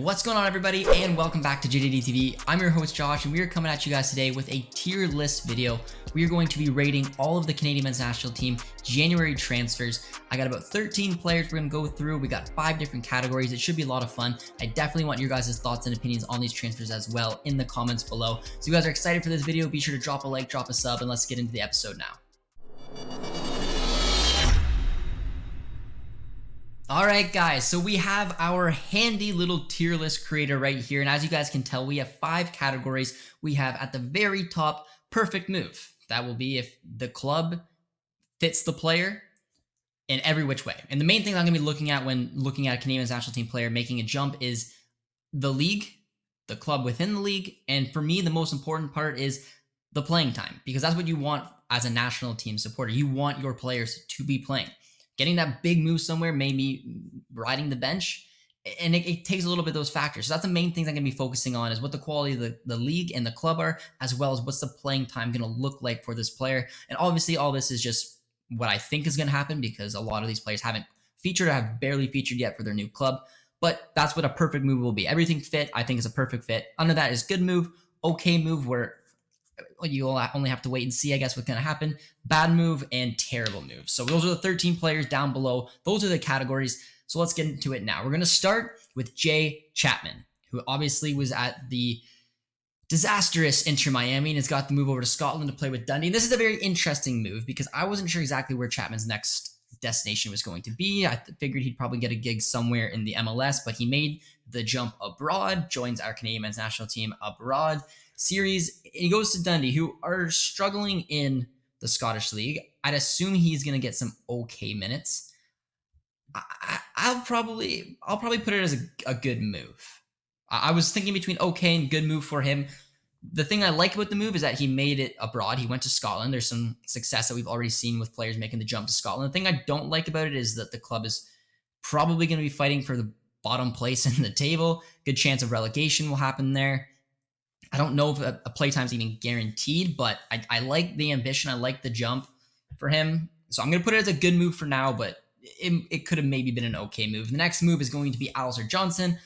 What's going on, everybody, and welcome back to JJD TV. I'm your host Josh, and we are coming at you guys today with a tier list video. We are going to be rating all of the Canadian men's national team January transfers. I got about 13 players we're going to go through. We got 5 different categories. It should be a lot of fun. I definitely want your guys' thoughts and opinions on these transfers as well in the comments below. So if you guys are excited for this video, be sure to drop a like, drop a sub, and let's get into the episode now. Alright guys, so we have our handy little tier list creator right here, and as you guys can tell, we have 5 categories. We have at the very top, perfect move. That will be if the club fits the player in every which way. And the main thing I'm going to be looking at when looking at a Canadian national team player making a jump is the league, the club within the league, and for me, the most important part is the playing time, because that's what you want as a national team supporter. You want your players to be playing. Getting that big move somewhere, maybe riding the bench, and it takes a little bit of those factors. So that's the main things I'm going to be focusing on is what the quality of the league and the club are, as well as what's the playing time going to look like for this player. And obviously all this is just what I think is going to happen because a lot of these players haven't featured or have barely featured yet for their new club. But that's what a perfect move will be. Everything fit, I think, is a perfect fit. Under that is good move, okay move, where you'll only have to wait and see, I guess, what's going to happen. Bad move and terrible move. So those are the 13 players down below. Those are the categories. So let's get into it now. We're going to start with Jay Chapman, who obviously was at the disastrous Inter Miami and has got the move over to Scotland to play with Dundee. And this is a very interesting move because I wasn't sure exactly where Chapman's next destination was going to be. I figured he'd probably get a gig somewhere in the MLS, but he made the jump abroad, joins our Canadian men's national team abroad series. He goes to Dundee, who are struggling in the Scottish League. I'd assume he's going to get some okay minutes. I'll probably put it as a good move. I was thinking between okay and good move for him. The thing I like about the move is that he made it abroad. He went to Scotland. There's some success that we've already seen with players making the jump to Scotland. The thing I don't like about it is that the club is probably going to be fighting for the bottom place in the table. Good chance of relegation will happen there. I don't know if a playtime's even guaranteed, but I like the ambition. I like the jump for him. So I'm going to put it as a good move for now, but it could have maybe been an okay move. The next move is going to be Alistair Johnston.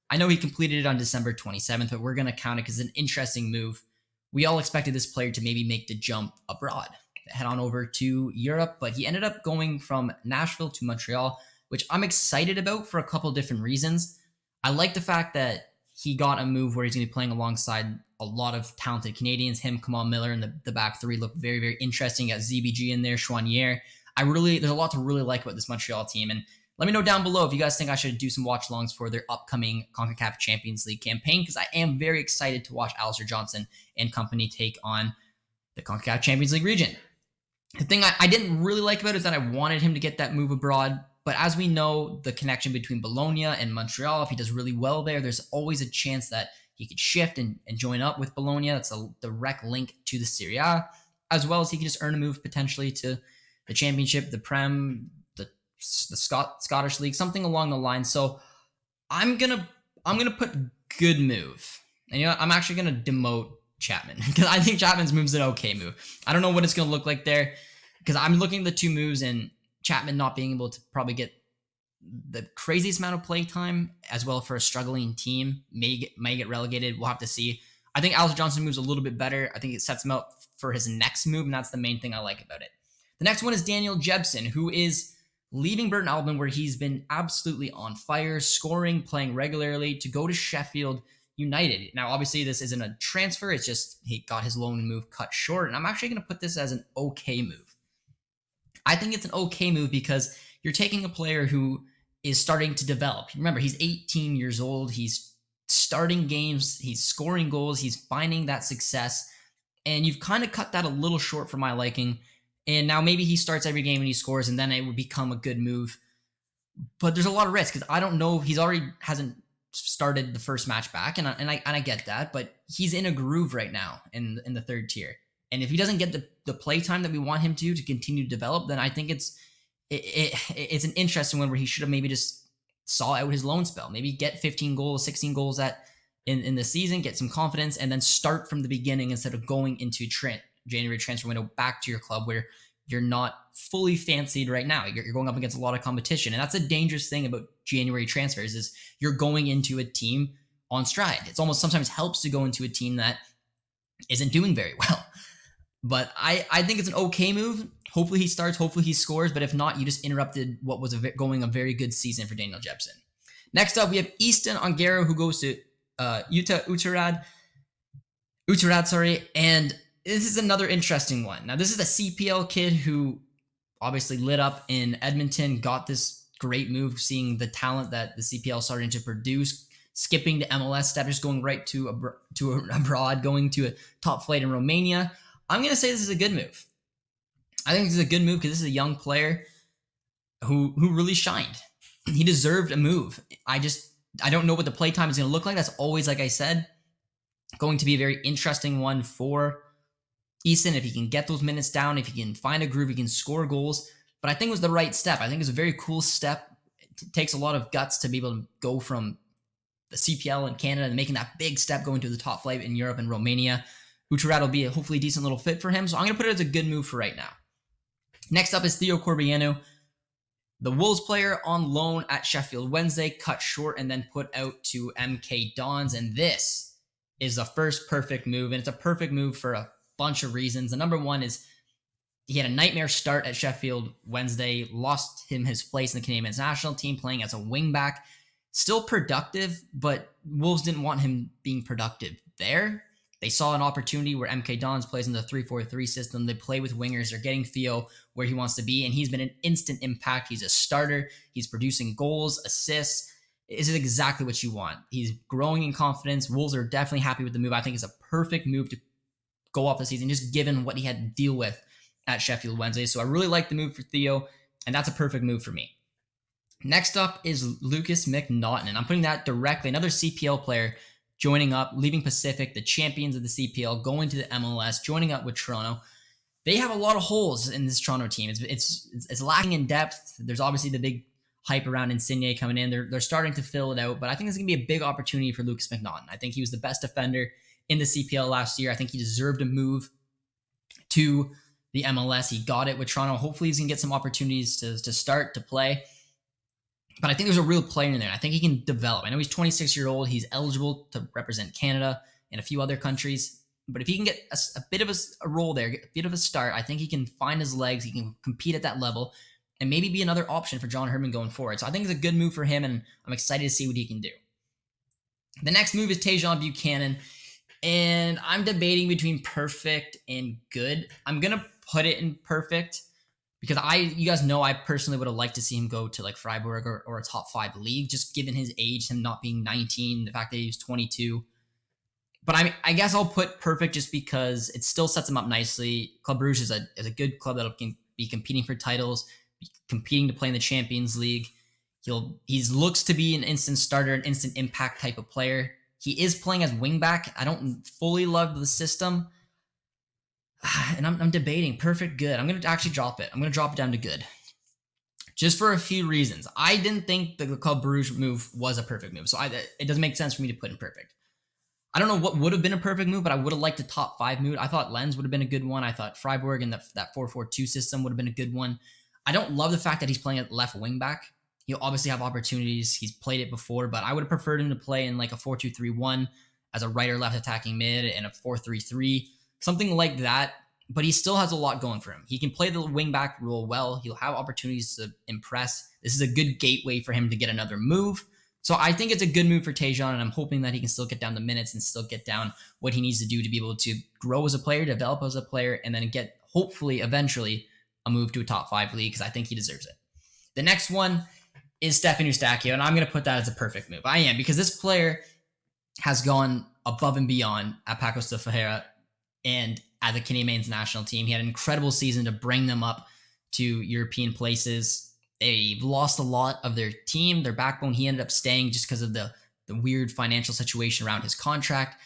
I know he completed it on December 27th, but we're going to count it because it's an interesting move. We all expected this player to maybe make the jump abroad, head on over to Europe, but he ended up going from Nashville to Montreal, which I'm excited about for a couple different reasons. I like the fact that he got a move where he's going to be playing alongside a lot of talented Canadians. Him, Kamal Miller, and the back three look very, very interesting. Got ZBG in there, Chouanier. There's a lot to really like about this Montreal team. And let me know down below if you guys think I should do some watch-alongs for their upcoming CONCACAF Champions League campaign, because I am very excited to watch Alistair Johnston and company take on the CONCACAF Champions League region. The thing I didn't really like about it is that I wanted him to get that move abroad. But as we know, the connection between Bologna and Montreal, if he does really well there, there's always a chance that he could shift and join up with Bologna. That's a direct link to the Serie A, as well as he could just earn a move potentially to the Championship, the Prem, the Scottish League, something along the line. So I'm gonna put good move. And you know what? I'm actually gonna demote Chapman because I think Chapman's move's an okay move. I don't know what it's gonna look like there because I'm looking at the 2 moves and Chapman not being able to probably get the craziest amount of play time, as well for a struggling team, may get relegated. We'll have to see. I think Alistair Johnston moves a little bit better. I think it sets him up for his next move, and that's the main thing I like about it. The next one is Daniel Jebsen, who is leaving Burton Albion, where he's been absolutely on fire, scoring, playing regularly, to go to Sheffield United. Now, obviously, this isn't a transfer. It's just he got his loan move cut short, and I'm actually going to put this as an okay move. I think it's an okay move because you're taking a player who is starting to develop. Remember, he's 18 years old. He's starting games. He's scoring goals. He's finding that success. And you've kind of cut that a little short for my liking. And now maybe he starts every game and he scores, and then it would become a good move. But there's a lot of risk because I don't know if he's already hasn't started the first match back. And I get that, but he's in a groove right now in the 3rd tier. And if he doesn't get the play time that we want him to continue to develop, then I think it's an interesting one where he should have maybe just saw out his loan spell. Maybe get 15 goals, 16 goals in the season, get some confidence, and then start from the beginning instead of going into January transfer window back to your club where you're not fully fancied right now. You're going up against a lot of competition. And that's a dangerous thing about January transfers is you're going into a team on stride. It's almost sometimes helps to go into a team that isn't doing very well. But I think it's an okay move. Hopefully he starts. Hopefully he scores. But if not, you just interrupted what was going a very good season for Daniel Jepsen. Next up, we have Easton Ongaro, who goes to Utah Uterad. And this is another interesting one. Now, this is a CPL kid who obviously lit up in Edmonton, got this great move, seeing the talent that the CPL starting to produce, skipping the MLS step, just going right to abroad, going to a top flight in Romania. I'm going to say this is a good move. I think this is a good move because this is a young player who really shined. He deserved a move. I don't know what the play time is going to look like. That's always, like I said, going to be a very interesting one for Easton. If he can get those minutes down, if he can find a groove, he can score goals. But I think it was the right step. I think it's a very cool step. It takes a lot of guts to be able to go from the CPL in Canada and making that big step going to the top flight in Europe and Romania. Uterad will be a hopefully decent little fit for him. So I'm going to put it as a good move for right now. Next up is Theo Corbiano, the Wolves player on loan at Sheffield Wednesday, cut short and then put out to MK Dons. And this is the first perfect move. And it's a perfect move for a bunch of reasons. The number one is he had a nightmare start at Sheffield Wednesday, lost him his place in the Canadian men's national team playing as a wingback. Still productive, but Wolves didn't want him being productive there. They saw an opportunity where MK Dons plays in the 3-4-3 system. They play with wingers. They're getting Theo where he wants to be, and he's been an instant impact. He's a starter. He's producing goals, assists. This is exactly what you want. He's growing in confidence. Wolves are definitely happy with the move. I think it's a perfect move to go off the season, just given what he had to deal with at Sheffield Wednesday. So I really like the move for Theo, and that's a perfect move for me. Next up is Lucas McNaughton, and I'm putting that directly. Another CPL player joining up, leaving Pacific, the champions of the CPL, going to the MLS, joining up with Toronto. They have a lot of holes in this Toronto team. It's lacking in depth. There's obviously the big hype around Insigne coming in. They're starting to fill it out, but I think it's going to be a big opportunity for Lucas McNaughton. I think he was the best defender in the CPL last year. I think he deserved a move to the MLS. He got it with Toronto. Hopefully he's going to get some opportunities to start, to play. But I think there's a real player in there. I think he can develop. I know he's 26-year-old. He's eligible to represent Canada and a few other countries. But if he can get a bit of a role there, get a bit of a start, I think he can find his legs. He can compete at that level and maybe be another option for John Herdman going forward. So I think it's a good move for him, and I'm excited to see what he can do. The next move is Tajon Buchanan, and I'm debating between perfect and good. I'm going to put it in perfect, because you guys know I personally would have liked to see him go to like Freiburg or a top 5 league, just given his age, him not being 19, the fact that he was 22. But I guess I'll put perfect just because it still sets him up nicely. Club Brugge is a good club that can be competing for titles, be competing to play in the Champions League. He looks to be an instant starter, an instant impact type of player. He is playing as wingback. I don't fully love the system. And I'm debating perfect, good. I'm going to actually drop it. I'm going to drop it down to good. Just for a few reasons. I didn't think the Club Brugge move was a perfect move. So it doesn't make sense for me to put in perfect. I don't know what would have been a perfect move, but I would have liked a top 5 move. I thought Lens would have been a good one. I thought Freiburg and that 4-4-2 system would have been a good one. I don't love the fact that he's playing at left wing back. He'll obviously have opportunities. He's played it before, but I would have preferred him to play in like a 4-2-3-1 as a right or left attacking mid and a 4-3-3, something like that. But he still has a lot going for him. He can play the wing back role well. He'll have opportunities to impress. This is a good gateway for him to get another move. So I think it's a good move for Tajon, and I'm hoping that he can still get down the minutes and still get down what he needs to do to be able to grow as a player, develop as a player, and then get, hopefully, eventually, a move to a top 5 league, because I think he deserves it. The next one is Stefan Eustáquio, and I'm going to put that as a perfect move. I am, because this player has gone above and beyond at Pacos de Ferreira and at the Canadian men's national team. He had an incredible season to bring them up to European places. They've lost a lot of their team, their backbone. He ended up staying just because of the weird financial situation around his contract.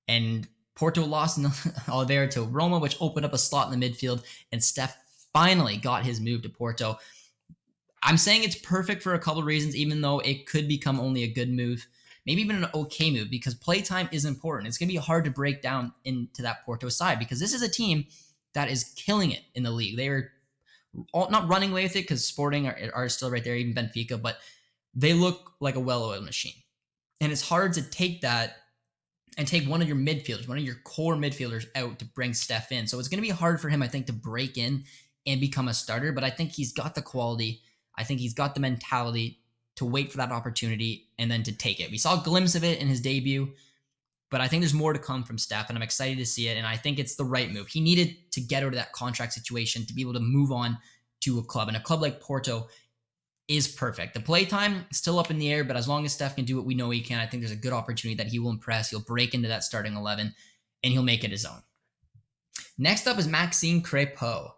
And Porto lost in Oliveira to Roma, which opened up a slot in the midfield. And Steph finally got his move to Porto. I'm saying it's perfect for a couple of reasons, even though it could become only a good move, maybe even an okay move, because playtime is important. It's going to be hard to break down into that Porto side, because this is a team that is killing it in the league. They are not running away with it because Sporting are still right there, even Benfica, but they look like a well-oiled machine. And it's hard to take that and take one of your midfielders, one of your core midfielders out to bring Steph in. So it's going to be hard for him, I think, to break in and become a starter, but I think he's got the quality. I think he's got the mentality to wait for that opportunity and then to take it. We saw a glimpse of it in his debut, but I think there's more to come from Steph, and I'm excited to see it, and I think it's the right move. He needed to get out of that contract situation to be able to move on to a club, and a club like Porto is perfect. The playtime is still up in the air, but as long as Steph can do what we know he can, I think there's a good opportunity that he will impress. He'll break into that starting 11, and he'll make it his own. Next up is Maxime Crépeau,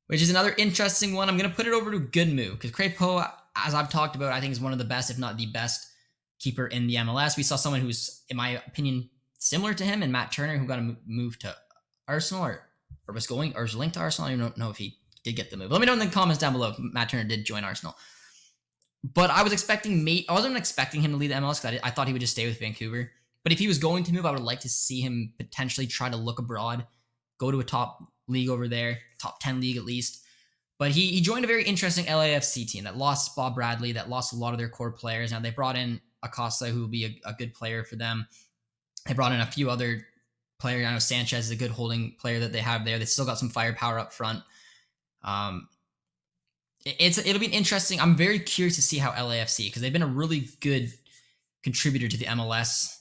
which is another interesting one. I'm going to put it over to a good move because Crépeau, as I've talked about, I think is one of the best, if not the best, keeper in the MLS. We saw someone who's, in my opinion, similar to him, and Matt Turner, who got a move to Arsenal or was linked to Arsenal. I don't know if he did get the move. Let me know in the comments down below if Matt Turner did join Arsenal. But I wasn't expecting him to leave the MLS because I thought he would just stay with Vancouver. But if he was going to move, I would like to see him potentially try to look abroad, go to a top league over there, top 10 league at least. But he joined a very interesting LAFC team that lost Bob Bradley, that lost a lot of their core players. Now they brought in Acosta, who will be a good player for them. They brought in a few other players. I know Sanchez is a good holding player that they have there. They still got some firepower up front. It'll be interesting. I'm very curious to see how LAFC, because they've been a really good contributor to the MLS.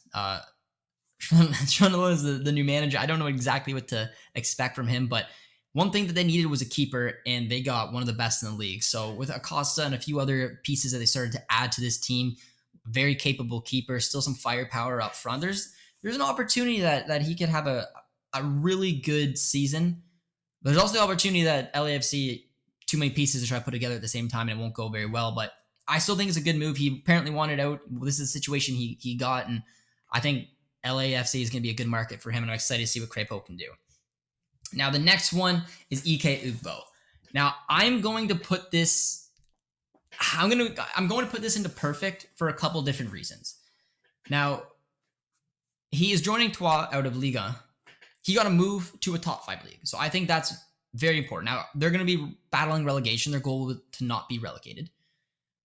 Sean is the new manager. I don't know exactly what to expect from him, but one thing that they needed was a keeper, and they got one of the best in the league. So with Acosta and a few other pieces that they started to add to this team, very capable keeper, still some firepower up front. There's an opportunity that he could have a really good season. There's also the opportunity that LAFC, too many pieces to try to put together at the same time, and it won't go very well. But I still think it's a good move. He apparently wanted out. This is the situation he got, and I think LAFC is going to be a good market for him, and I'm excited to see what Crépeau can do. Now, the next one is Ike Ugbo. Now, I'm going to put this into perfect for a couple different reasons. Now, he is joining Troyes out of Liga. He got a move to a top 5 league. So I think that's very important. Now, they're going to be battling relegation. Their goal was to not be relegated.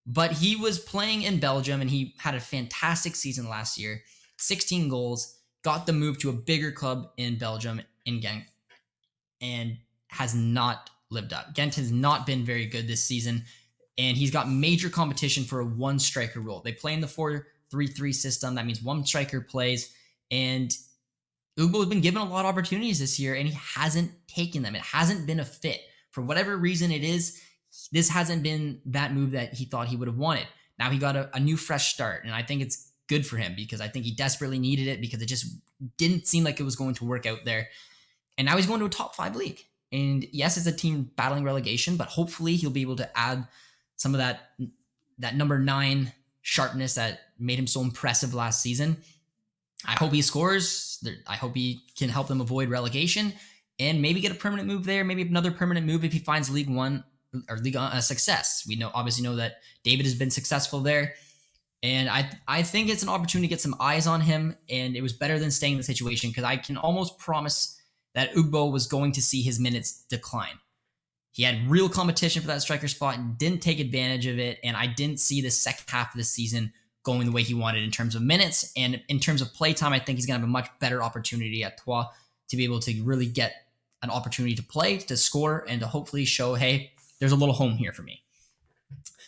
But he was playing in Belgium, and he had a fantastic season last year. 16 goals, got the move to a bigger club in Belgium, in Ghent, and has not lived up. Ghent has not been very good this season, and he's got major competition for a one-striker role. They play in the 4-3-3 system. That means one striker plays, and Ugbo has been given a lot of opportunities this year, and he hasn't taken them. It hasn't been a fit. For whatever reason it is, this hasn't been that move that he thought he would have wanted. Now he got a new fresh start, and I think it's good for him because I think he desperately needed it because it just didn't seem like it was going to work out there. And now he's going to a top 5 league. And yes, it's a team battling relegation, but hopefully he'll be able to add some of that number 9 sharpness that made him so impressive last season. I hope he scores. I hope he can help them avoid relegation and maybe get a permanent move there, maybe another permanent move if he finds League One or Liga success. We obviously know that David has been successful there. And I think it's an opportunity to get some eyes on him, and it was better than staying in the situation because I can almost promise that Ugbo was going to see his minutes decline. He had real competition for that striker spot and didn't take advantage of it, and I didn't see the second half of the season going the way he wanted in terms of minutes. And in terms of playtime, I think he's going to have a much better opportunity at Troyes to be able to really get an opportunity to play, to score, and to hopefully show, hey, there's a little home here for me.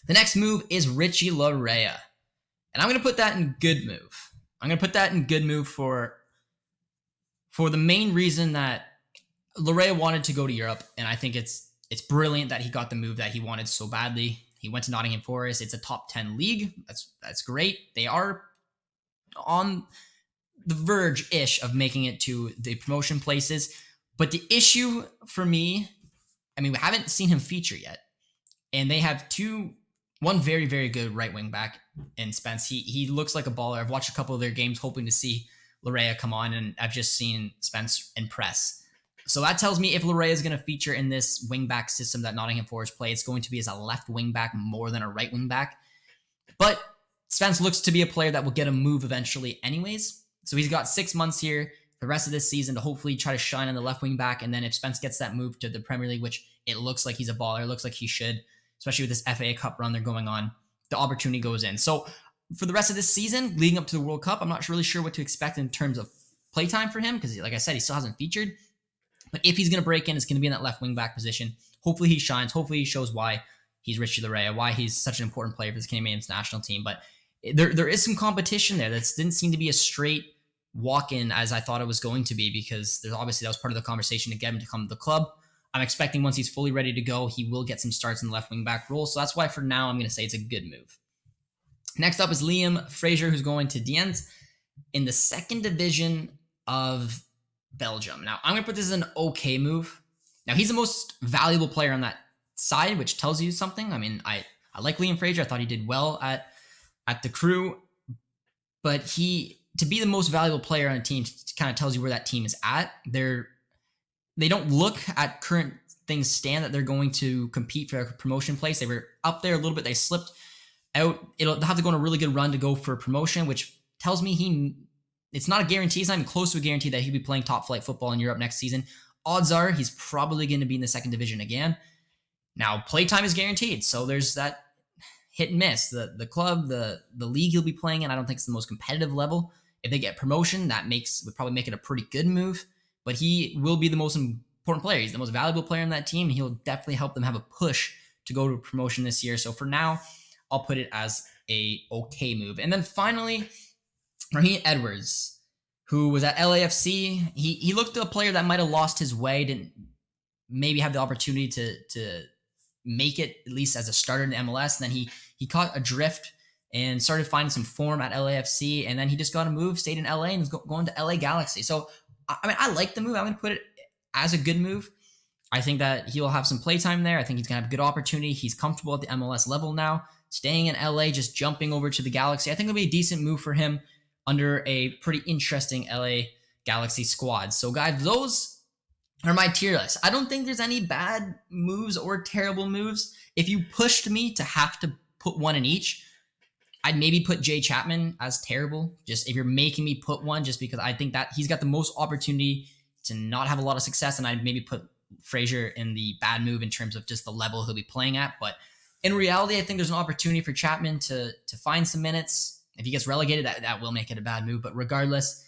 The next move is Richie Laryea. And I'm going to put that in good move. I'm going to put that in good move for the main reason that Laryea wanted to go to Europe, and I think it's brilliant that he got the move that he wanted so badly. He went to Nottingham Forest. It's a top 10 league. That's great. They are on the verge-ish of making it to the promotion places. But the issue for me, we haven't seen him feature yet. And they have one very, very good right wing back in Spence. He looks like a baller. I've watched a couple of their games hoping to see Laryea come on, and I've just seen Spence impress. So that tells me if Laryea is going to feature in this wing back system that Nottingham Forest play, it's going to be as a left wing back more than a right wing back. But Spence looks to be a player that will get a move eventually anyways. So he's got 6 months here, the rest of this season, to hopefully try to shine on the left wing back. And then if Spence gets that move to the Premier League, which it looks like he's a baller. It looks like he should, especially with this FA Cup run they're going on. The opportunity goes in. So for the rest of this season, leading up to the World Cup, I'm not really sure what to expect in terms of playtime for him because, like I said, he still hasn't featured. But if he's going to break in, it's going to be in that left wing back position. Hopefully he shines. Hopefully he shows why he's Richie Larea, why he's such an important player for this Canadian national team. But there is some competition there. That didn't seem to be a straight walk-in as I thought it was going to be, because there's obviously that was part of the conversation to get him to come to the club. I'm expecting once he's fully ready to go, he will get some starts in the left wing back role. So that's why for now I'm going to say it's a good move. Next up is Liam Fraser, who's going to Dienz in the second division of Belgium. Now, I'm going to put this as an okay move. Now, he's the most valuable player on that side, which tells you something. I mean, I like Liam Fraser. I thought he did well at the Crew. But to be the most valuable player on a team kind of tells you where that team is at. They don't look at current things stand that they're going to compete for a promotion place. They were up there a little bit. They slipped out. They'll have to go on a really good run to go for promotion, which tells me it's not a guarantee. It's not even close to a guarantee that he'll be playing top flight football in Europe next season. Odds are he's probably going to be in the second division again. Now, playtime is guaranteed, so there's that hit and miss. The club, the league he'll be playing in, I don't think it's the most competitive level. If they get promotion, would probably make it a pretty good move. But he will be the most important player. He's the most valuable player in that team. He'll definitely help them have a push to go to promotion this year. So for now, I'll put it as a okay move. And then finally, Raheem Edwards, who was at LAFC. He looked a player that might have lost his way, didn't maybe have the opportunity to make it at least as a starter in MLS. And then he caught a drift and started finding some form at LAFC. And then he just got a move, stayed in LA, and is going to LA Galaxy. So, I mean, I like the move. I'm going to put it as a good move. I think that he'll have some playtime there. I think he's going to have a good opportunity. He's comfortable at the MLS level now. Staying in LA, just jumping over to the Galaxy, I think it'll be a decent move for him under a pretty interesting LA Galaxy squad. So, guys, those are my tier list. I don't think there's any bad moves or terrible moves. If you pushed me to have to put one in each, I'd maybe put Jay Chapman as terrible. Just if you're making me put one, just because I think that he's got the most opportunity to not have a lot of success, and I'd maybe put Fraser in the bad move in terms of just the level he'll be playing at. But in reality, I think there's an opportunity for Chapman to find some minutes. If he gets relegated, that will make it a bad move. But regardless,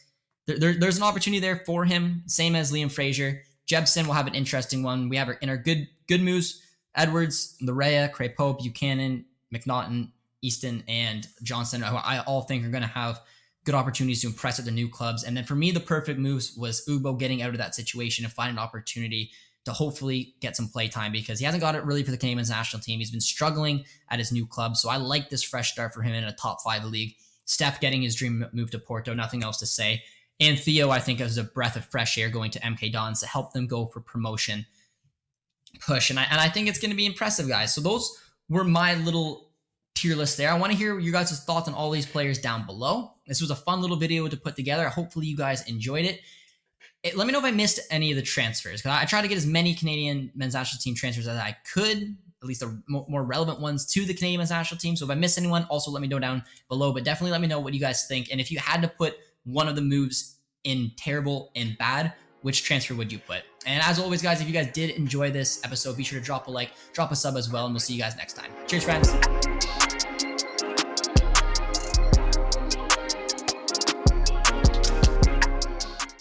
there's an opportunity there for him, same as Liam Fraser. Jebson will have an interesting one. We have in our good moves, Edwards, Larea, Crepeau, Buchanan, McNaughton, Easton, and Johnson, who I all think are going to have good opportunities to impress at the new clubs. And then for me, the perfect moves was Ugbo getting out of that situation and finding an opportunity to hopefully get some play time, because he hasn't got it really for the Canadian national team. He's been struggling at his new club. So I like this fresh start for him in a top 5 league. Steph getting his dream move to Porto, nothing else to say. And Theo, I think, is a breath of fresh air going to MK Dons to help them go for promotion push. And I think it's going to be impressive, guys. So those were my little tier list there. I want to hear your guys' thoughts on all these players down below. This was a fun little video to put together. Hopefully you guys enjoyed it. Let me know if I missed any of the transfers, because I tried to get as many Canadian men's national team transfers as I could, at least the more relevant ones to the Canadian men's national team. So if I missed anyone, also let me know down below, but definitely let me know what you guys think. And if you had to put one of the moves in terrible and bad, which transfer would you put? And as always, guys, if you guys did enjoy this episode, be sure to drop a like, drop a sub as well, and we'll see you guys next time. Cheers, friends.